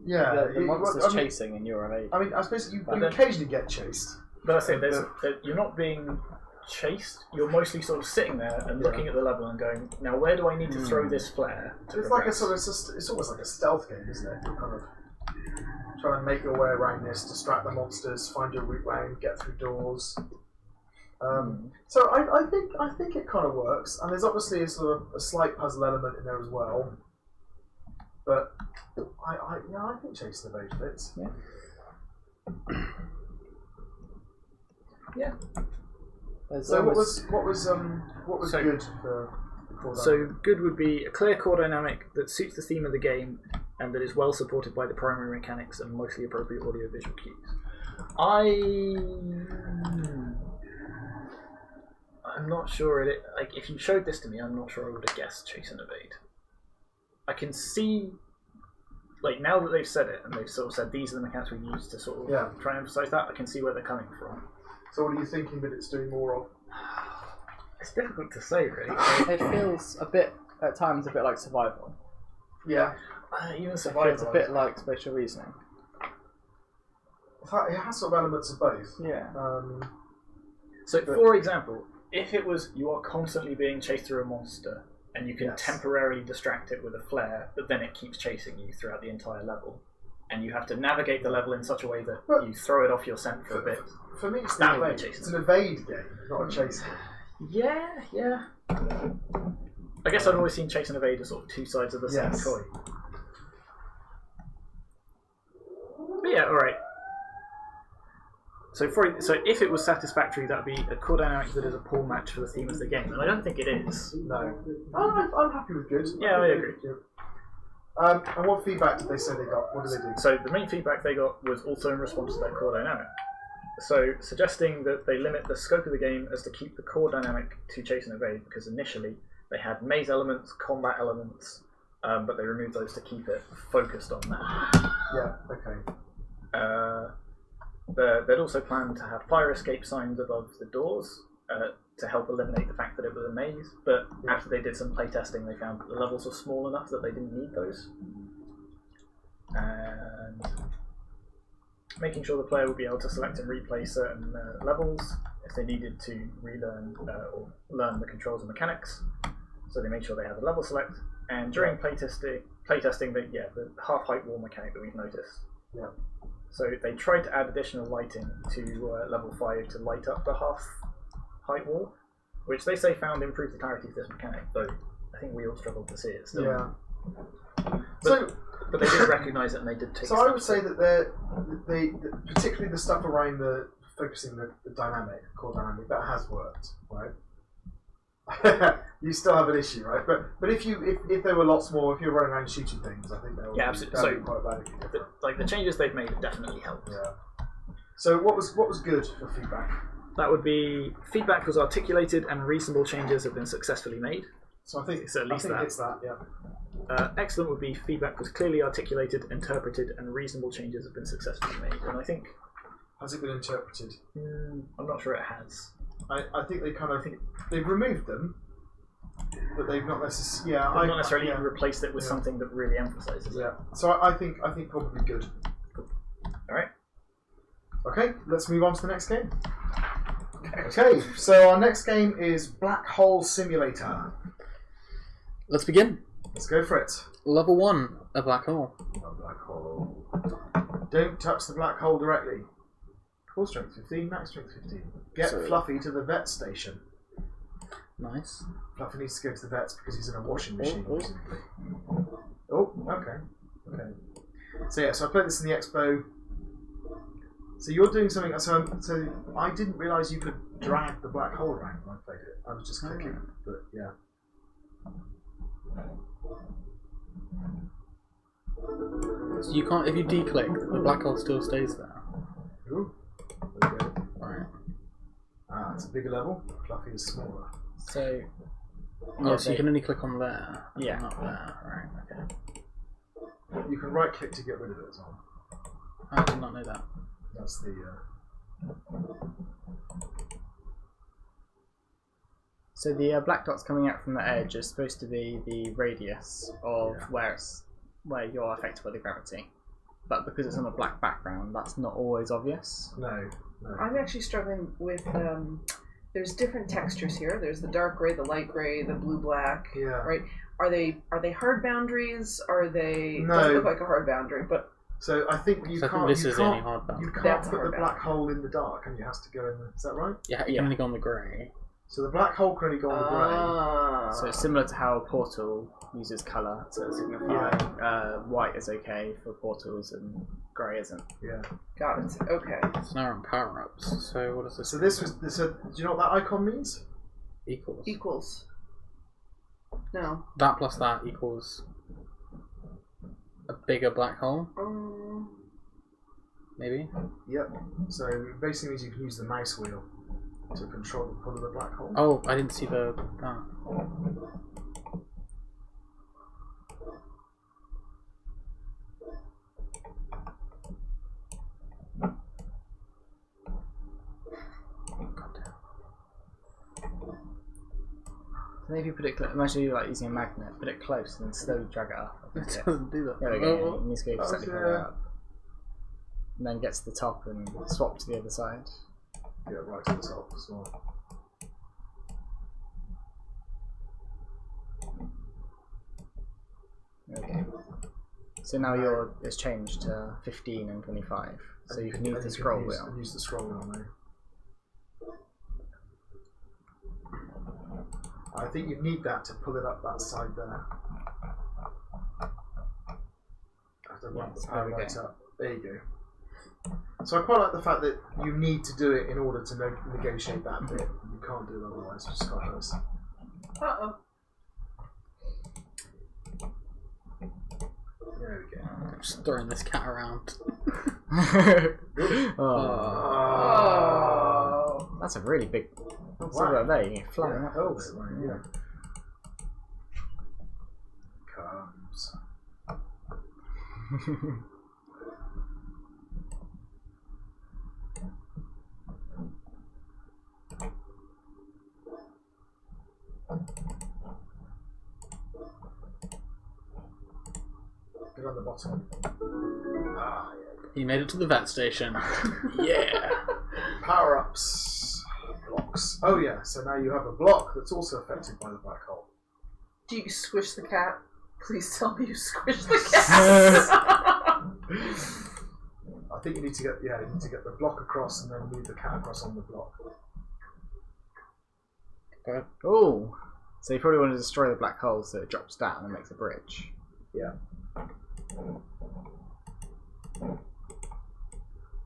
Yeah, The monster's chasing and you're evading. I mean, I suppose you then- occasionally get chased. But that's it. You're not being chased. You're mostly sort of sitting there and looking at the level and going, now where do I need to throw this flare? It's like it's almost like a stealth game, isn't it? You're kind of trying to make your way around this, distract the monsters, find your route round, get through doors. So I think it kind of works, and there's obviously a sort of a slight puzzle element in there as well. But I think Chase the Evade fits. Yeah. Yeah. So what was So- good for core So dynamic? good would be a clear core dynamic that suits the theme of the game and that is well supported by the primary mechanics and mostly appropriate audio-visual cues. I'm not sure like if you showed this to me, I'm not sure I would have guessed Chase and Evade. I can see, like now that they've said it and they've sort of said these are the mechanics we use to sort of try and emphasise that, I can see where they're coming from. So what are you thinking that it's doing more of? It's difficult to say, really. It feels a bit, at times, a bit like survival. Yeah, Even It survival. feels a bit like spatial reasoning. it has sort of elements of both. Yeah. So, for example, if it was you are constantly being chased through a monster and you can temporarily distract it with a flare, but then it keeps chasing you throughout the entire level, and you have to navigate the level in such a way that you throw it off your scent for a bit. For me, it's That an would be evade. chasing. It's an evade game, not a chase game. Yeah. I guess I'd always seen Chase and Evade as sort of two sides of the same coin. But yeah, alright. So if it was satisfactory, that would be a core dynamic that is a poor match for the theme of the game, and I don't think it is. No. I'm happy with good. Yeah, I agree. And what feedback did they say they got? What did they do? So the main feedback they got was also in response to that core dynamic. So suggesting that they limit the scope of the game as to keep the core dynamic to Chase and Evade, because initially they had maze elements, combat elements, but they removed those to keep it focused on that. Yeah, okay. They'd also planned to have fire escape signs above the doors to help eliminate the fact that it was a maze, but after they did some playtesting they found that the levels were small enough that they didn't need those. And making sure the player would be able to select and replay certain levels if they needed to relearn or learn the controls and mechanics. So they made sure they had the level select. And during playtesting, the half height wall mechanic that we've noticed. Yeah. So they tried to add additional lighting to level 5 to light up the half height wall, which they say found improved the clarity of this mechanic, though I think we all struggled to see it still. Yeah. But they did recognise it and they did take So I would say that they particularly the stuff around the focusing the dynamic, core dynamic, that has worked, right? You still have an issue, right? But if there were lots more, if you're running around shooting things, I think that would absolutely. be quite bad. The changes they've made have definitely helped. Yeah. So what was good for feedback? That would be feedback was articulated and reasonable changes have been successfully made. So I think It's at least that. it's that. Yeah. Excellent would be feedback was clearly articulated, interpreted, and reasonable changes have been successfully made. And I think Has it been interpreted? I'm not sure it has. I think they've removed them, but they've not necessarily. Yeah, They've not necessarily replaced it with something that really emphasises it. Yeah. So I think probably good. Alright. Okay, let's move on to the next game. Okay, so our next game is Black Hole Simulator. Let's begin. Let's go for it. Level 1, a black hole. A black hole. Don't touch the black hole directly. Core strength 15, max strength 15. Get Fluffy to the vet station. Nice. Fluffy needs to go to the vets because he's in a washing machine. Oh. Okay. So yeah, so I played this in the expo. So you're doing something. So I didn't realise you could drag the black hole around when I played it. I was just clicking, but yeah. So you can't, if you declick, the black hole still stays there. Ooh. Okay. Right. Ah, it's a bigger level. Fluffy is smaller. So you can only click on there. Yeah. Not there. Right. Okay. You can right click to get rid of it as well. I did not know that. That's the. So the black dots coming out from the edge is supposed to be the radius of where you're affected by the gravity. But because it's on a black background, that's not always obvious. No. I'm actually struggling with. There's different textures here. There's the dark gray, the light gray, the blue-black. Yeah. Right. Are they hard boundaries? Are they? No. Doesn't look like a hard boundary, but. So I think you can't. This you is can't, any hard boundary. You can't That's a put hard the black hole in the dark, and it has to go in. Is that right? Yeah, you can only go on the grey. So the black hole can only go on the grey. So it's similar to how Portal uses colour to signify white is okay for portals and grey isn't. Yeah. Got it. Okay. It's now on power-ups. So what does this? So this was. So do you know what that icon means? Equals. No. That plus that equals a bigger black hole. Maybe. Yep. So it basically means you can use the mouse wheel to control the pull of the black hole. Oh, I didn't see the. So maybe put it imagine you like using a magnet, put it close and then slowly drag it up. It doesn't do that. There we go. You need to go That slightly was, further up. And then get to the top and swap to the other side. Yeah, right to the top as well. Okay. So now it's changed to 15 and 25. So you can use the scroll wheel. Use the scroll wheel now. I think you need that to pull it up that side there. I have to ramp the power right up. There you go. So I quite like the fact that you need to do it in order to negotiate that bit. You can't do it otherwise, which is quite nice. Uh-oh. There we go. I'm just throwing this cat around. Oh. That's a really big. Oh, So right there, you can fly Yeah, up. hold it, right, yeah. Comes. Get on the bottom. Ah, yeah. He made it to the vet station. Yeah. Power-ups. Blocks. Oh yeah, so now you have a block that's also affected by the black hole. Do you squish the cat? Please tell me you squish the cat. I think you need to get the block across and then move the cat across on the block. Oh, so you probably want to destroy the black hole so it drops down and makes a bridge. Yeah.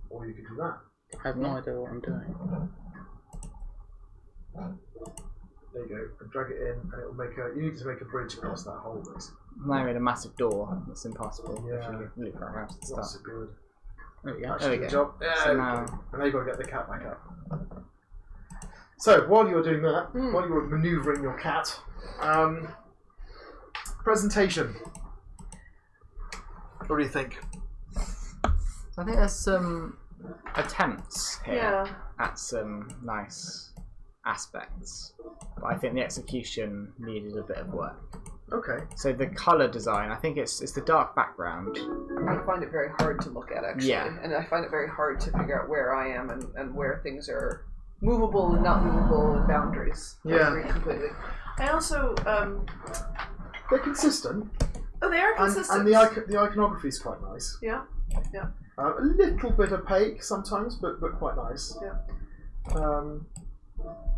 Or you could do that. I have no idea what I'm doing. There you go. And drag it in, and it will make a. You need to make a bridge across that hole, basically. Now you made a massive door that's impassable if Yeah. you loop around and Not stuff. so good. There we go. Actually, we good go. job. So Yeah, now- and now you've got to get the cat back up. So while you're doing that, while you're manoeuvring your cat, presentation. What do you think? I think there's some attempts here Yeah. at some nice aspects, but I think the execution needed a bit of work. Okay. So the colour design, I think it's the dark background. I find it very hard to look at, actually. Yeah. And I find it very hard to figure out where I am and where things are movable and not movable and boundaries. I Yeah. agree completely. I also, They're consistent. they are consistent. And the iconography is quite nice. Yeah. Yeah. A little bit opaque sometimes, but quite nice. Yeah.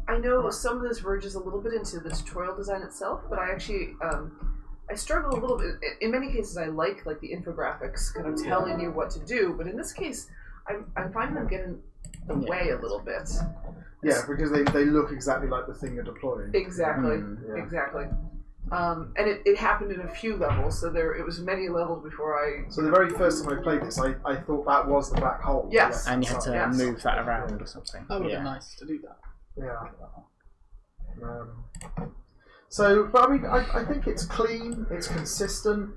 I know some of this verges a little bit into the tutorial design itself, but I actually I struggle a little bit. In many cases, I like the infographics kind of telling you what to do, but in this case, I'm finding them getting in the way a little bit. Yeah, because they look exactly like the thing you're deploying. Exactly. Yeah. Exactly. And it happened in a few levels, so it was many levels before I. So the very first time I played this, I thought that was the black hole. Yes. And you had to Yes. move that around or something. That would Yeah. be nice to do that. Yeah. So, but I mean, I think it's clean. It's consistent.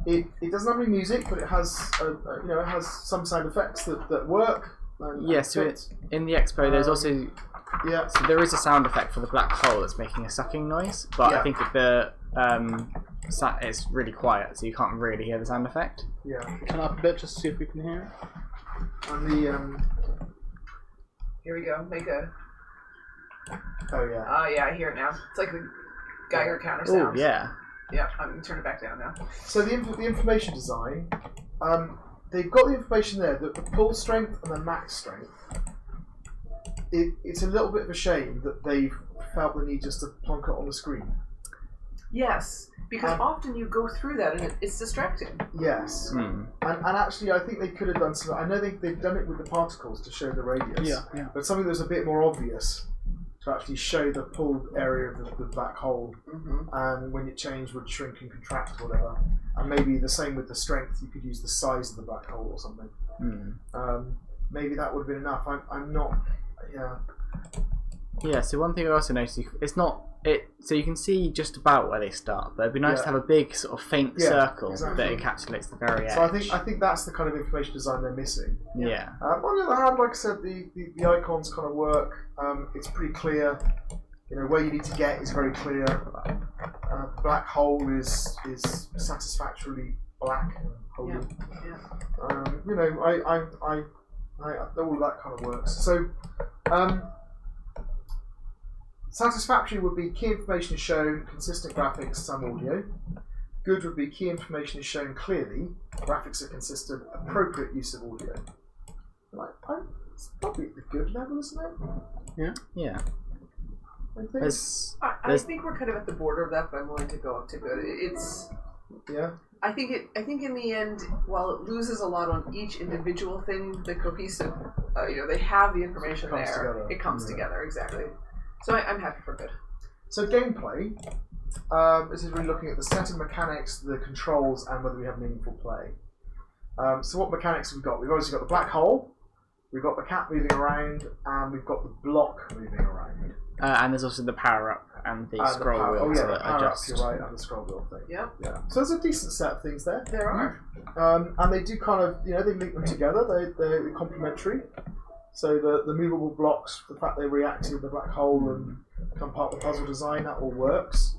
It doesn't have any music, but it has it has some sound effects that work. And Yeah, so fit. in the expo there's also Yeah. So there is a sound effect for the black hole that's making a sucking noise, but I think the it's really quiet, so you can't really hear the sound effect. Yeah. Turn up a bit just to see if we can hear it. And the Here we go. Make a. oh yeah. Yeah, I hear it now. It's like the Geiger counter Oh sounds. yeah. Yeah, I'm gonna turn it back down now. So the information design, they've got the information there that the pull strength and the max strength. It's a little bit of a shame that they've felt the need just to plonk it on the screen. Yes, because often you go through that and it's distracting. Yes, and actually I think they could have done some. I know they've done it with the particles to show the radius. Yeah. But something that was a bit more obvious to actually show the pulled area of the black hole, and when it changed would shrink and contract or whatever. And maybe the same with the strength. You could use the size of the black hole or something. Maybe that would have been enough. I'm not. Yeah. Yeah. So one thing I also noticed, it's not it. So you can see just about where they start, but it'd be nice to have a big sort of faint circle that encapsulates the very edge. So I think that's the kind of information design they're missing. Yeah. On the other hand, like I said, the icons kind of work. It's pretty clear. You know, where you need to get is very clear. Black hole is satisfactorily black. Yeah. You know, I all that kind of works. So, satisfactory would be key information is shown, consistent graphics, some audio. Good would be key information is shown clearly, graphics are consistent, appropriate use of audio. Like, it's probably at the good level, isn't it? Yeah. I think. I think we're kind of at the border of that, but I'm willing to go up to good. It's. Yeah. I think in the end, while it loses a lot on each individual thing, the cohesive, they have the information there. Together. It comes together, exactly. So I'm happy for good. So gameplay, this is really looking at the set of mechanics, the controls, and whether we have meaningful play. So what mechanics have we got? We've obviously got the black hole, we've got the cat moving around, and we've got the block moving around. And there's also the power up and the scroll wheel to adjust. You're right, and the scroll wheel thing. Yep. Yeah. So there's a decent set of things there. There are. And they do kind of, they link them together. They're complementary. So the movable blocks, the fact they react to the black hole and become part of the puzzle design, that all works.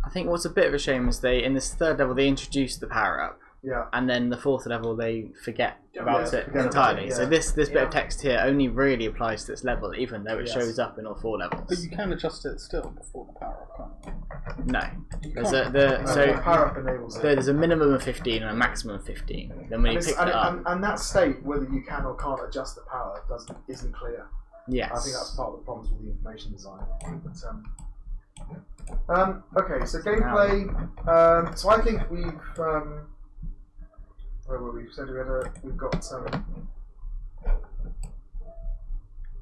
I think what's a bit of a shame is in this third level they introduce the power up. Yeah. And then the fourth level they forget about it forget entirely. about it, So this bit of text here only really applies to this level, even though it shows up in all 4 levels. But you can adjust it still before the power up, can't you? No. There's the power up enables it. there's a minimum of 15 and a maximum of 15. Then when you pick it up, and that state, whether you can or can't adjust the power, isn't clear. yes. I think that's part of the problems with the information design. But, okay, so gameplay. So I think we've. Where were we? Said we've got. So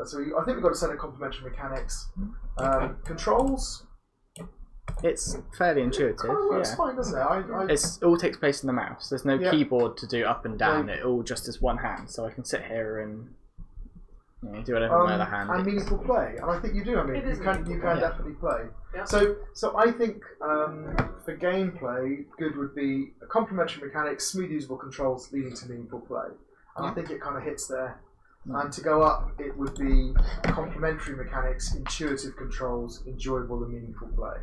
I think we've got a set of complementary mechanics. Controls. It's fairly intuitive. Kind of works fine, doesn't it? It all takes place in the mouse. There's no keyboard to do up and down. It all just is one hand. So I can sit here and do whatever with my other hand. And meaningful play, and I think you do. I mean, you can definitely play. Yeah. So I think for gameplay, good would be a complementary mechanics, smooth usable controls leading to meaningful play, and I think it kind of hits there. And to go up, it would be complementary mechanics, intuitive controls, enjoyable and meaningful play.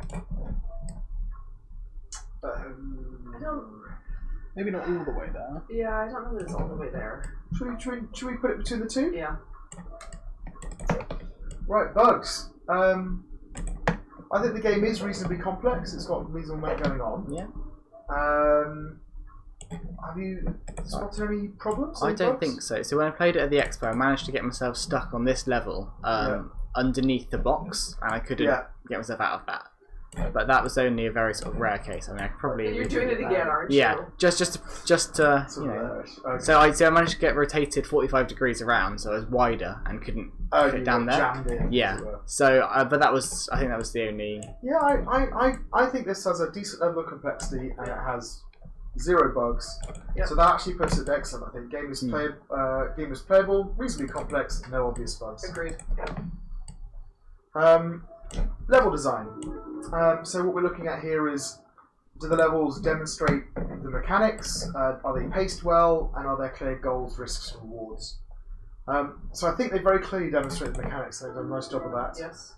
Maybe not all the way there. Yeah, I don't know that it's all the way there. Should we put it between the two? Yeah. Right, bugs. I think the game is reasonably complex. It's got a reasonable amount going on. Yeah. Have you spotted any problems? I don't think so. So when I played it at the expo, I managed to get myself stuck on this level underneath the box, and I couldn't get myself out of that. But that was only a very sort of rare case. I mean, I could probably. And you're doing it again, aren't you? Yeah, just to Okay. So I managed to get rotated 45 degrees around, so I was wider and couldn't fit down there. Jammed in, yeah. So, but I think that was the only. Yeah, I think this has a decent level of complexity and it has 0 bugs. Yep. So that actually puts it excellent. I think game is playable, reasonably complex, no obvious bugs. Agreed. Level design. So what we're looking at here is, do the levels demonstrate the mechanics? Are they paced well? And are there clear goals, risks, and rewards? So I think they very clearly demonstrated the mechanics. They've done a nice job of that. Yes.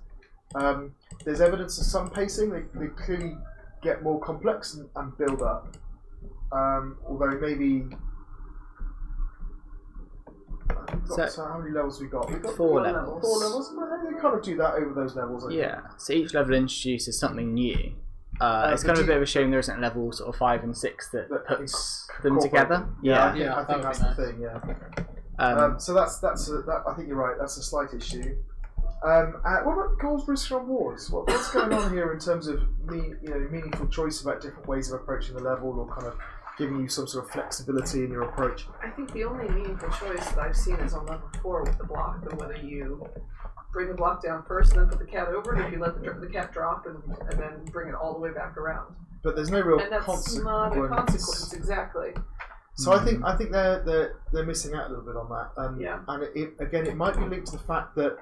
There's evidence of some pacing. They clearly get more complex and build up. Although maybe. So how many levels we got? We've got 4 levels. 4 levels. They kind of do that over those levels. I think. So each level introduces something new. It's kind of a bit of a shame there isn't level sort of 5 and 6 that puts them together. I think that's the thing. Yeah. So that's I think you're right. That's a slight issue. What about goals, risks, and rewards? What's going on here in terms of meaningful choice about different ways of approaching the level, or kind of giving you some sort of flexibility in your approach? I think the only meaningful choice that I've seen is on level 4 with the block, and whether you bring the block down first and then put the cat over it, if you let the cat drop and then bring it all the way back around. But there's no real consequence. And that's not a consequence, exactly. So I think they're missing out a little bit on that. And it might be linked to the fact that,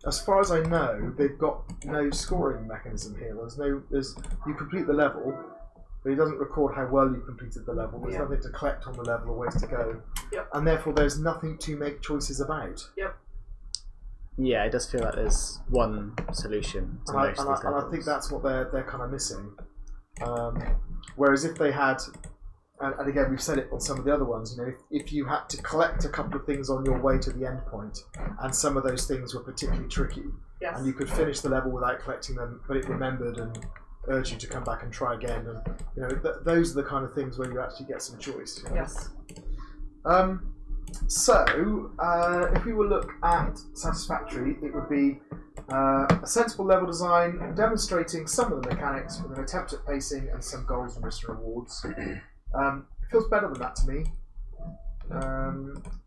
as far as I know, they've got no scoring mechanism here. You complete the level, but it doesn't record how well you completed the level. There's nothing to collect on the level or ways to go. And therefore there's nothing to make choices about. Yeah, it does feel like there's one solution to most of these levels. And I think that's what they're kind of missing. Whereas if they had, and again we've said it on some of the other ones, if you had to collect a couple of things on your way to the end point, and some of those things were particularly tricky, and you could finish the level without collecting them, but it remembered and urged you to come back and try again, and those are the kind of things where you actually get some choice. Yes. So, if we were to look at satisfactory, it would be a sensible level design demonstrating some of the mechanics with an attempt at pacing and some goals and risks and rewards. It feels better than that to me.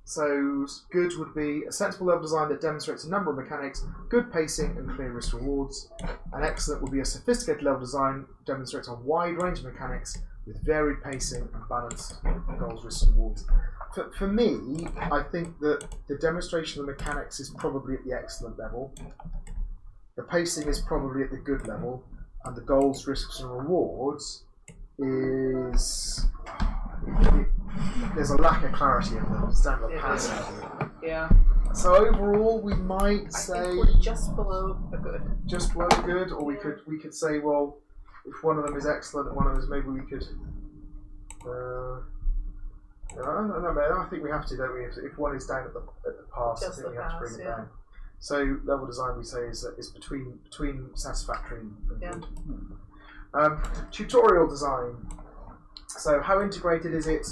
So, good would be a sensible level design that demonstrates a number of mechanics, good pacing and clear risk rewards. And excellent would be a sophisticated level design that demonstrates a wide range of mechanics with varied pacing and balanced goals, risks and rewards. For me, I think that the demonstration of the mechanics is probably at the excellent level. The pacing is probably at the good level, and the goals, risks, and rewards is there's a lack of clarity in the standard pacing. Yeah. So overall, we might say we're just below a good. Just below a good, or we could say, well, if one of them is excellent and one of them is maybe we could. I think we have to, don't we? If one is down at the pass, I think we have to bring it down. So level design, we say, is between satisfactory and good. Tutorial design. So how integrated is it?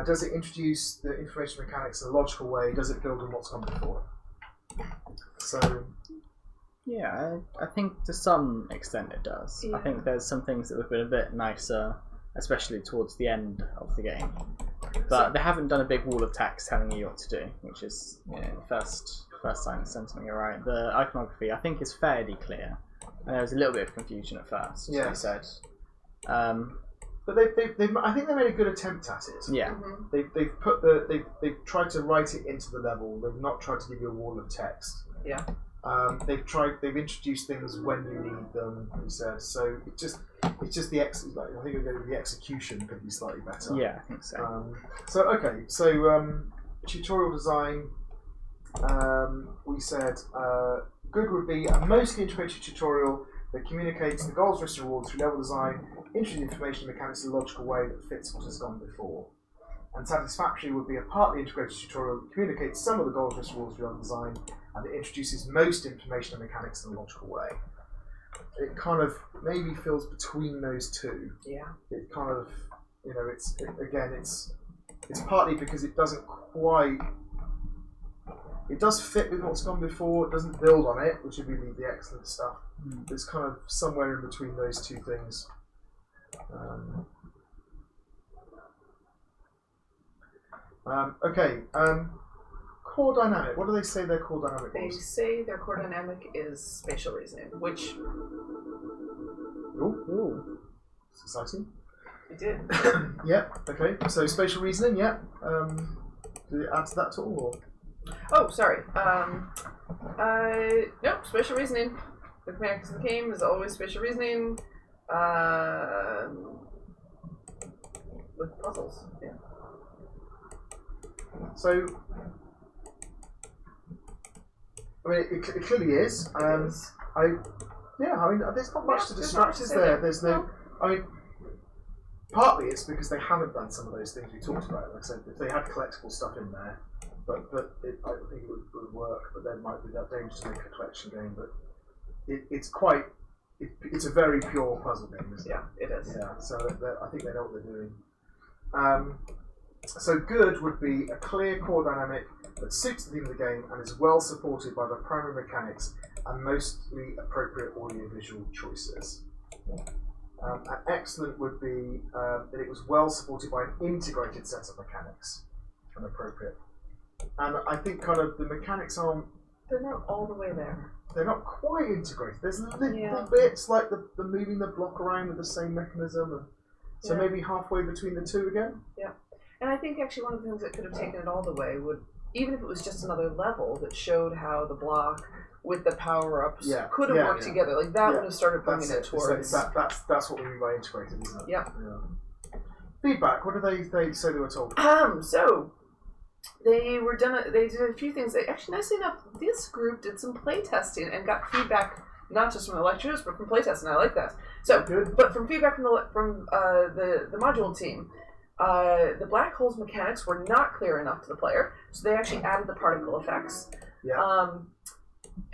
Does it introduce the information mechanics in a logical way? Does it build on what's come before? So. Yeah, I think to some extent it does. I think there's some things that would have been a bit nicer, especially towards the end of the game. But they haven't done a big wall of text telling you what to do, which is first sign of sentiment. You're right. The iconography, I think, is fairly clear. And there was a little bit of confusion at first, as you said. But I think they made a good attempt at it. Yeah. They've tried to write it into the level. They've not tried to give you a wall of text. Yeah. They've introduced things when you need them, he said. So it's just the I think the execution could be slightly better. Yeah, I think so. So tutorial design. We said good would be a mostly integrated tutorial that communicates the goals, risks, and rewards through level design, introduces information mechanics in a logical way that fits what has gone before. And satisfactory would be a partly integrated tutorial that communicates some of the goals, risks, and rewards through level design, and it introduces most information and mechanics in a logical way. It kind of maybe feels between those two. Yeah. It kind of, it's partly because it doesn't quite. It does fit with what's gone before. It doesn't build on it, which would be the excellent stuff. It's kind of somewhere in between those two things. Core dynamic. What do they say their core dynamic was? They say their core dynamic is spatial reasoning, which. Ooh. It's exciting. We did. Yeah, okay. So spatial reasoning, yeah. Did it add to that at all? Or? Oh, sorry. Nope, spatial reasoning. The mechanics of the game is always spatial reasoning. With puzzles, yeah. So, I mean, it clearly is. There's not much to distract us there. There's no. I mean, partly it's because they haven't done some of those things we talked about. Like I said, if they had collectible stuff in there, I think it would work. But there might be that danger to make a collection game. But it's a very pure puzzle game, isn't it? Yeah, it is. Yeah, so I think they know what they're doing. So good would be a clear core dynamic that suits the theme of the game and is well supported by the primary mechanics and mostly appropriate audio-visual choices. And excellent would be that it was well supported by an integrated set of mechanics and appropriate. And I think kind of the mechanics aren't. They're not all the way there. They're not quite integrated. There's little bits like the moving the block around with the same mechanism. So maybe halfway between the two again? Yeah. And I think actually one of the things that could have taken it all the way would, even if it was just another level that showed how the block with the power-ups could have worked together. Like that would have started bringing it towards... That's what we mean by integrated, isn't it? Yeah. Feedback, what did they say they were told? So... They did a few things. Actually, nicely enough, this group did some playtesting and got feedback not just from the lecturers, but from playtesting. I like that. So, but from feedback from the module team, the black hole's mechanics were not clear enough to the player, so they actually added the particle effects. Yeah.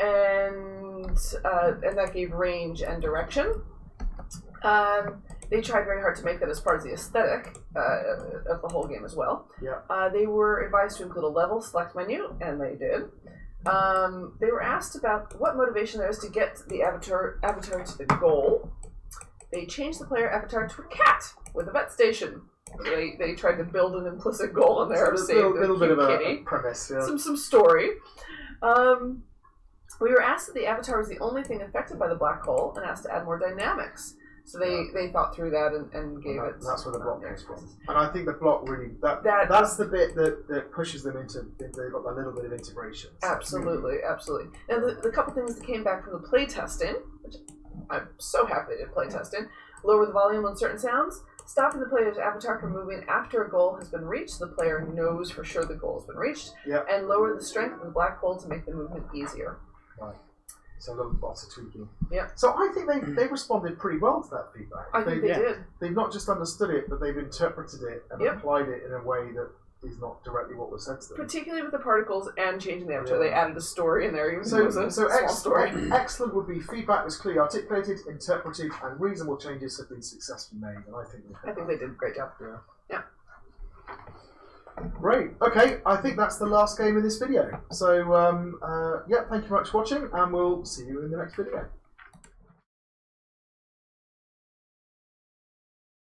And that gave range and direction. They tried very hard to make that as part of the aesthetic of the whole game as well. Yeah. They were advised to include a level select menu, and they did. They were asked about what motivation there is to get the avatar to the goal. They changed the player avatar to a cat with a vet station. They tried to build an implicit goal in there to save the cute kitty. A premise, yeah. Some story. We were asked that the avatar was the only thing affected by the black hole, and asked to add more dynamics. So they thought through that and gave it. That's where the block comes from. And I think the block really that's the bit that pushes them into. They've got a little bit of integration. So absolutely. And the couple things that came back from the play testing, which I'm so happy they did play testing, lower the volume on certain sounds, stopping the player's avatar from moving after a goal has been reached. The player knows for sure the goal has been reached, and lower the strength of the black hole to make the movement easier. Right. So a little lots of tweaking. Yeah. So I think they responded pretty well to that feedback. I think they did. They've not just understood it, but they've interpreted it and applied it in a way that is not directly what was said to them. Particularly with the particles and changing the avatar, they added a story in there. Even so though it was a small story. Excellent would be feedback was clearly articulated, interpreted, and reasonable changes have been successfully made. And I think they did a great job. Yeah. Great. Okay, I think that's the last game in this video. So, thank you very much for watching, and we'll see you in the next video.